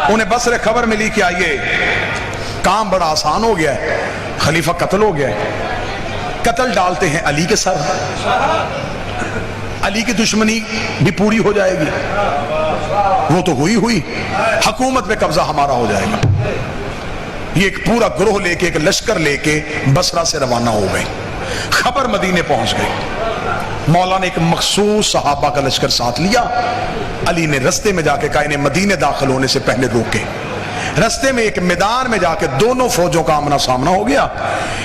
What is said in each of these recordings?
انہیں بس سے خبر ملی کہ آئیے کام بڑا آسان ہو گیا ہے، خلیفہ قتل ہو گیا ہے، قتل ڈالتے ہیں علی کے سر، علی کی دشمنی بھی پوری ہو جائے گی، وہ تو ہوئی حکومت پہ قبضہ ہمارا ہو جائے گا۔ یہ ایک پورا گروہ لے کے، ایک لشکر لے کے بصرہ سے روانہ ہو گئے، خبر مدینے پہنچ گئی۔ مولا نے ایک مخصوص صحابہ کا لشکر ساتھ لیا، علی نے رستے میں جا کے کہا انہیں مدینے داخل ہونے سے پہلے روکے۔ رستے میں ایک میدان میں جا کے دونوں فوجوں کا آمنا سامنا ہو گیا،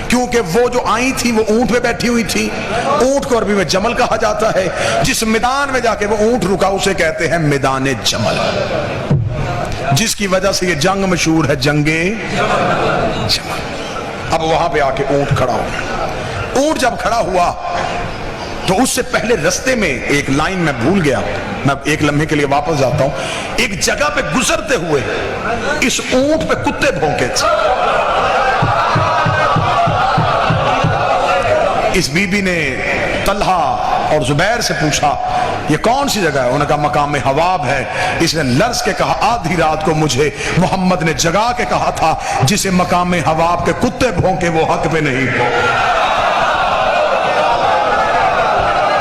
کیونکہ وہ جو آئی تھی وہ اونٹ پہ بیٹھی ہوئی تھی، اونٹ کو عربی میں جمل کہا جاتا ہے، جس میدان میں جا کے وہ اونٹ رکا اسے کہتے ہیں میدان جمل، جس کی وجہ سے یہ جنگ مشہور ہے، جنگ جمل۔ اب وہاں پہ آ کے اونٹ کھڑا ہو گیا، اونٹ جب کھڑا ہوا تو اس سے پہلے رستے میں ایک لائن میں بھول گیا، میں ایک لمحے کے لیے واپس جاتا ہوں، ایک جگہ پہ گزرتے ہوئے اس اونٹ پہ کتے بھونکے تھے۔ اس بی بی نے طلحہ اور زبیر سے پوچھا یہ کون سی جگہ ہے؟ انہوں نے کہا مقام حواب ہے۔ اس نے لرز کے کہا آدھی رات کو مجھے محمد نے جگا کے کہا تھا جسے مقام حواب کے کتے بھونکے وہ حق پہ نہیں۔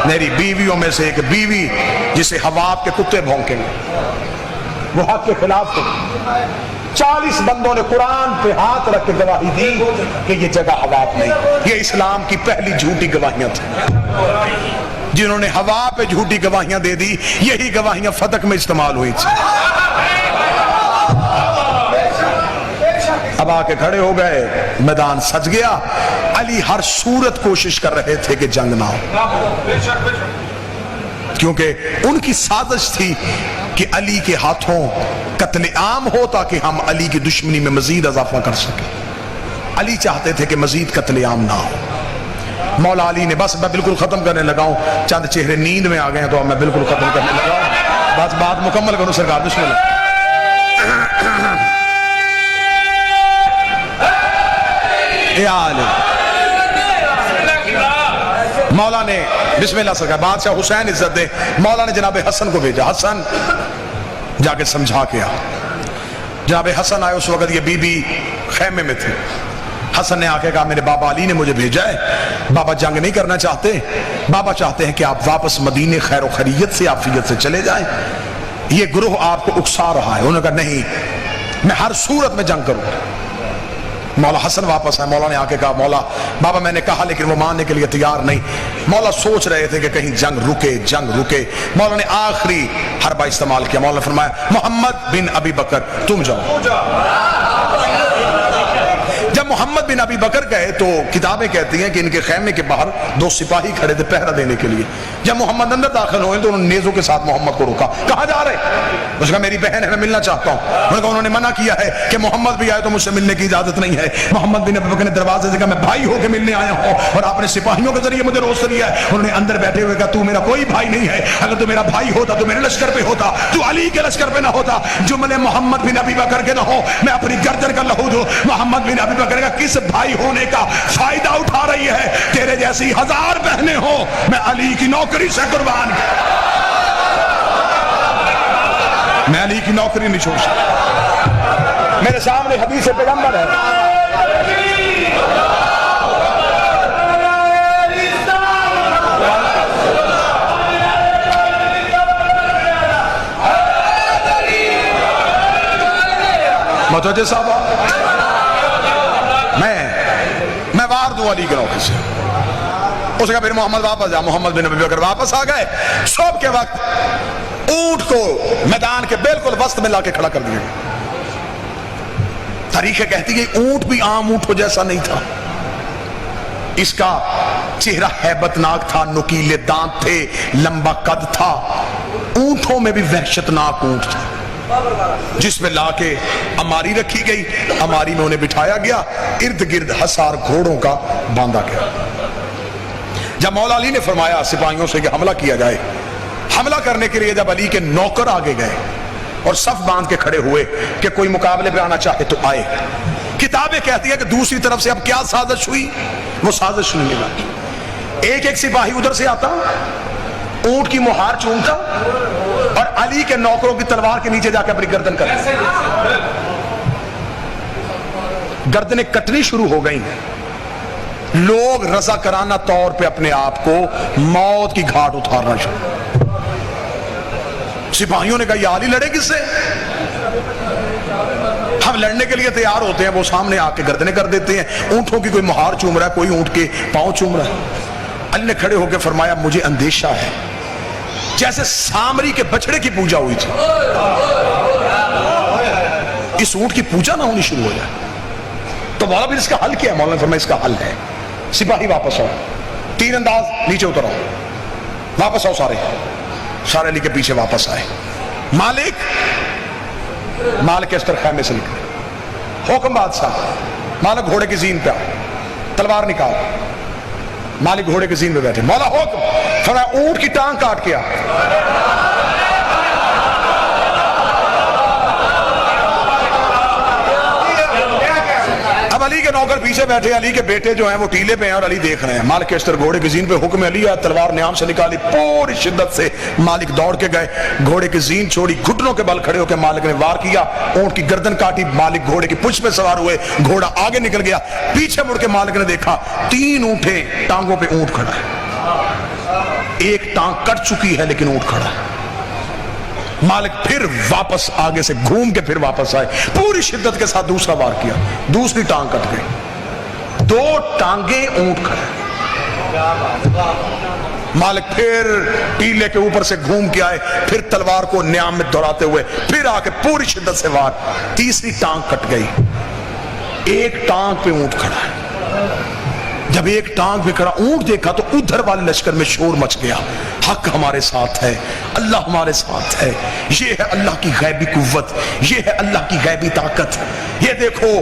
میری بیویوں میں سے ایک بیوی جسے حواب کے کتے بھونکیں گے وہ حق کے خلاف تھی۔ 40 بندوں نے قرآن پہ ہاتھ رکھ کے گواہی دی کہ یہ جگہ حواب نہیں۔ یہ اسلام کی پہلی جھوٹی گواہیاں تھیں، جنہوں نے ہوا پہ جھوٹی گواہیاں دے دی، یہی گواہیاں فتح میں استعمال ہوئی تھی۔ اب آ کے کھڑے ہو گئے، میدان سج گیا، علی ہر صورت کوشش کر رہے تھے کہ جنگ نہ ہو، کیونکہ ان کی سازش تھی کہ علی کے ہاتھوں قتل عام ہو تاکہ ہم علی کی دشمنی میں مزید اضافہ کر سکیں۔ علی چاہتے تھے کہ مزید قتل عام نہ ہو۔ مولا علی نے بس میں بالکل ختم کرنے لگا ہوں، چند چہرے نیند میں آ گئے ہیں تو اب میں بالکل ختم کرنے لگا ہوں، بس بات مکمل کروں سرکار، بسم اللہ۔ مولا نے بسم اللہ سرکار، بادشاہ حسین عزت دے، مولا نے جناب حسن کو بھیجا، حسن جا کے سمجھا کے آ۔ جناب حسن آئے، اس وقت یہ بی بی خیمے میں تھی۔ حسن نے آ کے کہا میرے بابا علی نے مجھے بھیجا ہے، بابا جنگ نہیں کرنا چاہتے، بابا چاہتے ہیں کہ آپ واپس مدینے خیر و خیریت سے عافیت سے چلے جائیں، یہ گروہ آپ کو اکسا رہا ہے۔ انہوں نے کہا نہیں، میں ہر صورت میں جنگ کروں۔ مولا حسن واپس آئے، مولا نے آ کے کہا مولا بابا میں نے کہا لیکن وہ ماننے کے لیے تیار نہیں۔ مولا سوچ رہے تھے کہ کہیں جنگ رکے۔ مولا نے آخری حربہ استعمال کیا، مولا نے فرمایا محمد بن ابی بکر تم جاؤ۔ جب محمد بن ابی بکر گئے تو کتابیں کہتی ہیں کہ ان کے خیمے کے باہر 2 سپاہی کھڑے تھے پہرا دینے کے لیے۔ جب محمد اندر داخل ہوئے تو انہوں نے نیزوں کے ساتھ محمد کو روکا، کہاں جا رہے؟ اس نے کہا میری بہن ہے، میں ملنا چاہتا ہوں۔ انہوں نے کہا انہوں نے منع کیا ہے کہ محمد بھی آئے تو مجھ سے ملنے کی اجازت نہیں ہے۔ محمد بن ابی بکر نے دروازے سے کہا میں بھائی ہو کے ملنے آیا ہوں اور آپ نے سپاہیوں کے ذریعے مجھے روک دیا ہے۔ انہوں نے اندر بیٹھے ہوئے کہا تو میرا کوئی بھائی نہیں ہے، اگر تو میرا بھائی ہوتا تو میرے لشکر پہ ہوتا، تو علی کے لشکر پہ نہ ہوتا، جملے محمد بن ابی بکر کے نہ ہو، میں اپنی گردن کا لہو دوں۔ محمد بن ابی بکر کا کس بھائی ہونے کا فائدہ اٹھا رہی ہے؟ تیرے جیسی 1000 بہنیں ہوں، میں علی کی نوکری سے قربان، میں علی کی نوکری نہیں چھوڑ سکتا۔ میرے سامنے حدیث پیغمبر ہے، متوجہ صاحب، میں وار دوں علی کے نوکری سے۔ اس نے کہا پھر محمد واپس جا۔ محمد بن ابی بکر واپس آ گئے، صبح کے وقت اونٹ کو میدان کے بالکل وسط میں لا کے کھڑا کر دیا گیا۔ تاریخ کہتی ہے اونٹ بھی عام اونٹ جیسا نہیں تھا، اس کا چہرہ ہیبت ناک تھا، نکیلے دانت تھے، لمبا قد تھا، اونٹوں میں بھی وحشت ناک اونٹ تھا، جس میں لا کے اماری رکھی گئی، اماری میں انہیں بٹھایا گیا، ارد گرد حصار گھوڑوں کا باندھا گیا۔ جب مولا علی نے فرمایا سپاہیوں سے کہ حملہ کیا جائے، حملہ کرنے کے لیے جب علی کے نوکر آگے گئے اور صف باندھ کے کھڑے ہوئے کہ کوئی مقابلے پہ آنا چاہے تو آئے، کتابیں کہتی ہے کہ دوسری طرف سے اب کیا سازش ہوئی؟ وہ سازش نہیں ملا، ایک سپاہی ادھر سے آتا، اونٹ کی مہار چومتا اور علی کے نوکروں کی تلوار کے نیچے جا کے اپنی گردن کرتا۔ गर्दनें कटनी शुरू हो गई। लोग रज़ाकराना तौर पे अपने आप को मौत की घाट उतारना शुरू। सिपाहियों ने कहा, या अली लड़े किससे? हम लड़ने के लिए तैयार होते हैं, वो सामने आके गर्दनें कर देते हैं। ऊंटों की कोई मुहार चूम रहा है, कोई ऊंट के पांव चूम रहा है। अली ने खड़े होकर फरमाया, मुझे अंदेशा है जैसे सामरी के बछड़े की पूजा हुई थी, इस ऊंट की पूजा ना होनी शुरू हो जाए। तो मौला, फिर इसका हल क्या है? मौला ने फरमाया, इसका हल है, सिपाही वापस आओ, तीरंदाज नीचे उतर आओ, वापस आओ सारे। सारे अली के पीछे वापस आए। मालिक अस्तर खैमे से निकले। हुक्म बादशाह, मालिक घोड़े की जीन पे आओ, तलवार निकाल। मालिक घोड़े की जीन पे बैठे। मौला हुक्म, फरमाया ऊंट की टांग काट के आ। अब अली के नौकर पीछे बैठे, अली के बेटे जो हैं वो टीले पे हैं और अली देख रहे हैं। मालिक अस्तर घोड़े की जीन पे, हुक्म अली है, तलवार न्याम से निकाली, पूरी शिद्दत से मालिक दौड़ के गए, घोड़े की जीन छोड़ी, घुटनों के बल खड़े होकर मालिक ने वार किया, ऊंट की गर्दन काटी। मालिक घोड़े की पुछ पे सवार हुए, घोड़ा आगे निकल गया। पीछे मुड़ के मालिक ने देखा 3 ऊंटे, टांगों पे ऊंट खड़ा है, एक टांग कट चुकी है लेकिन ऊंट खड़ा है। मालिक फिर वापस आगे से घूम के फिर वापस आए, पूरी शिद्दत के साथ दूसरा वार किया, दूसरी टांग कट गई, 2 टांगे ऊंट खड़े। मालिक फिर टीले के ऊपर से घूम के आए, फिर तलवार को न्याम में दौड़ाते हुए फिर आके पूरी शिद्दत से वार, तीसरी टांग कट गई, एक टांग पे ऊंट खड़ा है। जब एक टांग पे खड़ा ऊंट देखा तो उधर वाले लश्कर में शोर मच गया, हक हमारे साथ है, अल्लाह हमारे साथ है, ये है अल्लाह की गैबी कुव्वत, ये है अल्लाह की गैबी ताकत। ये देखो,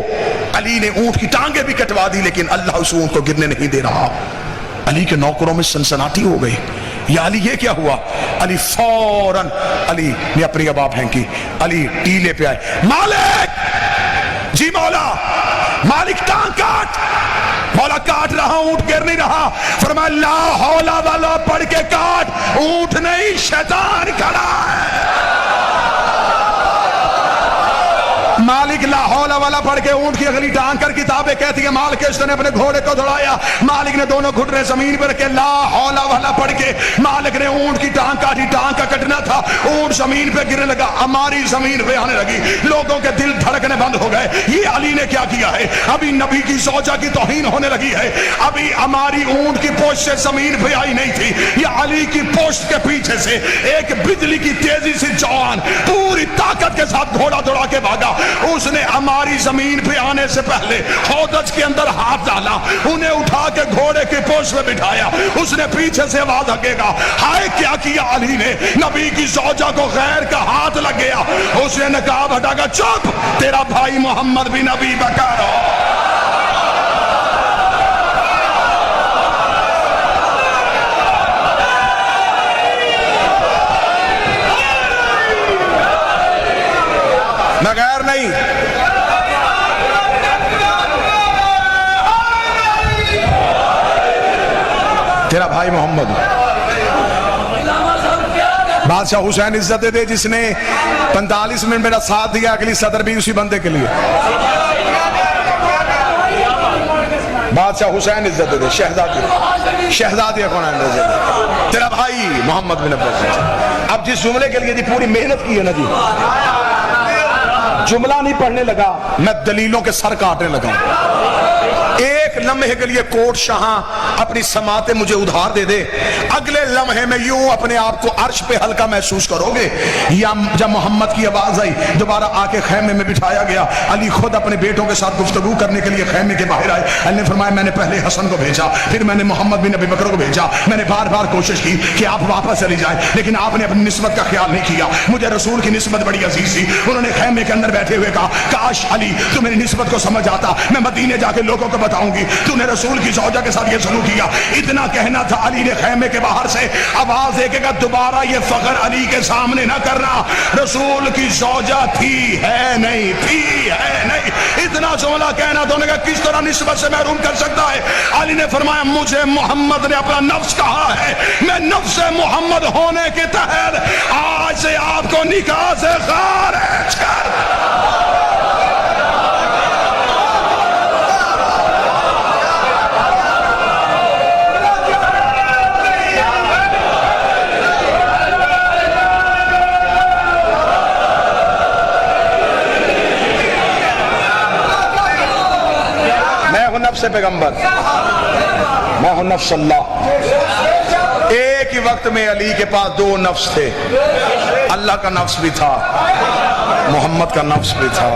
अली ने ऊंट की टांगे भी कटवा दी लेकिन अल्लाह उस ऊंट को गिरने नहीं दे रहा। अली के नौकरों में सनसनाटी हो गई, या अली ये क्या हुआ? अली फौरन, अली ने अपनी अबा फेंकी, अली टीले पे आए। मालिक जी, मौला, मालिक टांग काट। मौला काट रहा, ऊंट गिर नहीं रहा। फरमाया ला हौला वाला पढ़ के काट, ऊंट नहीं शैतान खड़ा है। मालिक ला हौला वाला पढ़ के ऊंट की अगली टांग कर, किताबें कहती है मालिक ने अपने घोड़े को दौड़ाया, मालिक ने दोनों घुटने जमीन पर रखे, ला हौला वाला पढ़ के मालिक ने ऊंट की टांग काटी। टांग का कटना था, ऊंट जमीन पे गिरने लगा, हमारी जमीन पे आने लगी, लोगों के दिल धड़कने बंद हो गए। ये अली ने क्या किया है? अभी नबी की ज़ौजा की तौहीन होने लगी है, अभी हमारी ऊंट की पोस्ट से जमीन पे आई नहीं थी, ये अली की पोस्ट के पीछे से एक बिजली की तेजी से जवान पूरी ताकत के साथ घोड़ा दौड़ा के भागा। उसने हमारी जमीन पे आने से पहले हौदज के अंदर हाथ डाला, उन्हें उठा के घोड़े के पोष में बिठाया। उसने पीछे से आवाज हकेगा, हाय क्या किया अली ने? नबी की ज़ौजा को गैर का हाथ लग गया। उसने नकाब हटाकर, चुप, तेरा भाई मोहम्मद भी नबी बकर हो। मैं गैर नहीं, तेरा भाई मोहम्मद। बादशाह हुसैन इज्जत दे, जिसने 45 मिनट मेरा साथ दिया, अगली सदर भी उसी बंदे के लिए। बादशाह हुसैन इज्जत दे, शहजादी कौन है? तेरा भाई मोहम्मद बिन अब्बास। अब जिस जुमले के लिए जी पूरी मेहनत की है ना जी, जुमला नहीं पढ़ने लगा, मैं दलीलों के सर काटने लगा। एक लम्हे के लिए कोट शाह अपनी समाते मुझे उधार दे दे, अगले लम्हे में यूं अपने आप को अर्श पे हल्का महसूस करोगे। या जब मोहम्मद की आवाज आई, दोबारा आके खैमे में बिठाया गया। अली खुद अपने बेटों के साथ गुफ्तगू करने के लिए खैमे के बाहर आए। अली ने फरमाया, मैंने पहले हसन को भेजा, फिर मैंने मोहम्मद बिन अबी बकर को भेजा, मैंने बार बार कोशिश की कि आप वापस चली जाए, लेकिन आपने अपनी निस्बत का ख्याल नहीं किया। मुझे रसूल की निस्बत बड़ी अजीज थी। उन्होंने खैमे के अंदर बैठे हुए कहा, काश अली तू मेरी निस्बत को समझ आता, मैं मदीने जाके लोगों को बताऊंगी तूने रसूल की ज़ौजा के साथ ये सलूक किया। इतना कहना था, अली ने खैमे के बाहर से आवाज देगा, दोबारा ये फखर अली के सामने ना करना, रसूल की ज़ौजा थी है नहीं, थी है नहीं। इतना जुमला कहना तो उन्होंने कहा, किस तरह निस्बत से महरूम कर सकता है? अली ने फरमाया, मुझे मोहम्मद ने अपना नफ्स कहा है, मैं नफ्स मोहम्मद होने के तहत आज से आपको निकाह से खारिज कर। नफ्स पैगंबर, मैं हूं नफ्स अल्लाह। एक ही वक्त में अली के पास दो नफ्स थे, अल्लाह का नफ्स भी था, मोहम्मद का नफ्स भी था।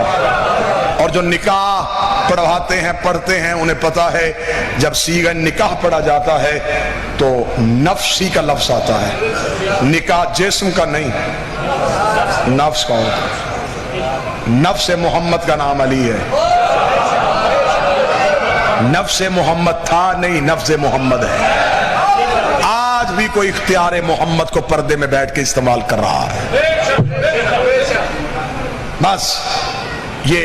और जो निकाह पढ़वाते हैं, पढ़ते हैं, उन्हें पता है जब सीगा निकाह पढ़ा जाता है तो नफ्सी का लफ्ज आता है, निकाह जिस्म का नहीं, नफ्स का होता है। नफ्स मोहम्मद का नाम अली है, नफ्स मोहम्मद था नहीं, नफ्स मोहम्मद है। आज भी कोई इख्तियार मोहम्मद को पर्दे में बैठ के इस्तेमाल कर रहा है। बस ये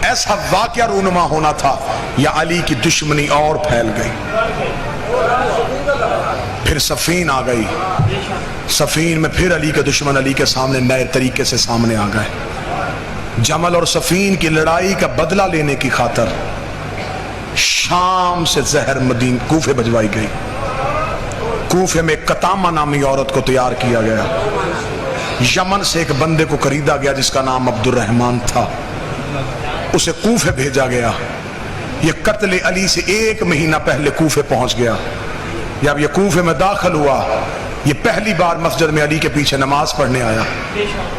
ऐसा वाकया रूनुमा होना था या अली की दुश्मनी और फैल गई। फिर सफीन आ गई, सफीन में फिर अली के दुश्मन अली के सामने नए तरीके से सामने आ गए। जमल और सफीन की लड़ाई का बदला लेने की खातर शाम से जहर मदीन कूफे भिजवाई गई। कूफे में कतामा नामी औरत को तैयार किया गया। यमन से एक बंदे को खरीदा गया जिसका नाम अब्दुर्रहमान था, उसे कूफे भेजा गया। ये कत्ल अली से 1 महीना पहले कूफे पहुंच गया। जब ये कूफे में दाखिल हुआ, ये पहली बार मस्जिद में अली के पीछे नमाज पढ़ने आया।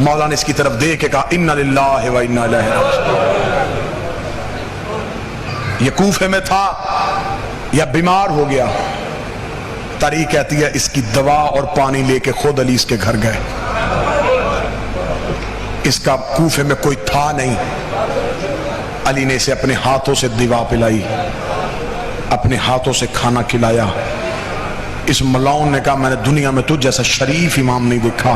मौला ने इसकी तरफ देख के कहा इन्ना लिल्लाहि व इन्ना इलैहि राजिऊन। ये कूफे में था या बीमार हो गया, तारीख कहती है इसकी दवा और पानी लेके खुद अली इसके घर गए। इसका कूफे में कोई था नहीं। अली ने इसे अपने हाथों से दवा पिलाई, अपने हाथों से खाना खिलाया। इस मलाउन ने कहा मैंने दुनिया में तुझ जैसा शरीफ इमाम नहीं देखा।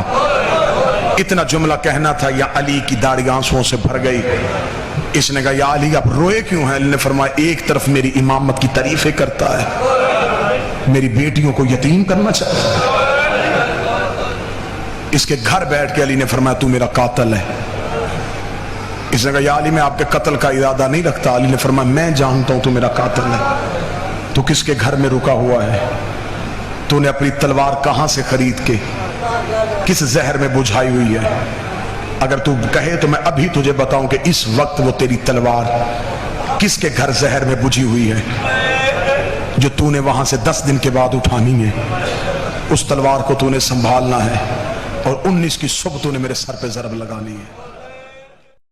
इतना जुमला कहना था या अली की दाढ़ी आंसुओं से भर गई। इसने कहा या अली आप रोए क्यों हैं? अली ने फरमाया एक तरफ मेरी इमामत की तारीफें करता है, मेरी बेटियों को यतीम करना चाहता है। इसके घर बैठ के अली ने फरमाया तू मेरा कातिल है। इसने कहा या अली मैं आपके कत्ल का इरादा नहीं रखता। अली ने फरमाया मैं जानता हूं तू मेरा कातिल है। तू किसके घर में रुका हुआ है? तूने अपनी तलवार कहां से खरीद के किस जहर में बुझाई हुई है? अगर तू कहे तो मैं अभी तुझे बताऊं कि इस वक्त वो तेरी तलवार किसके घर जहर में बुझी हुई है जो तूने वहां से 10 दिन के बाद उठानी है। उस तलवार को तूने संभालना है और 19 की सुबह तूने मेरे सर पे जरब लगानी है।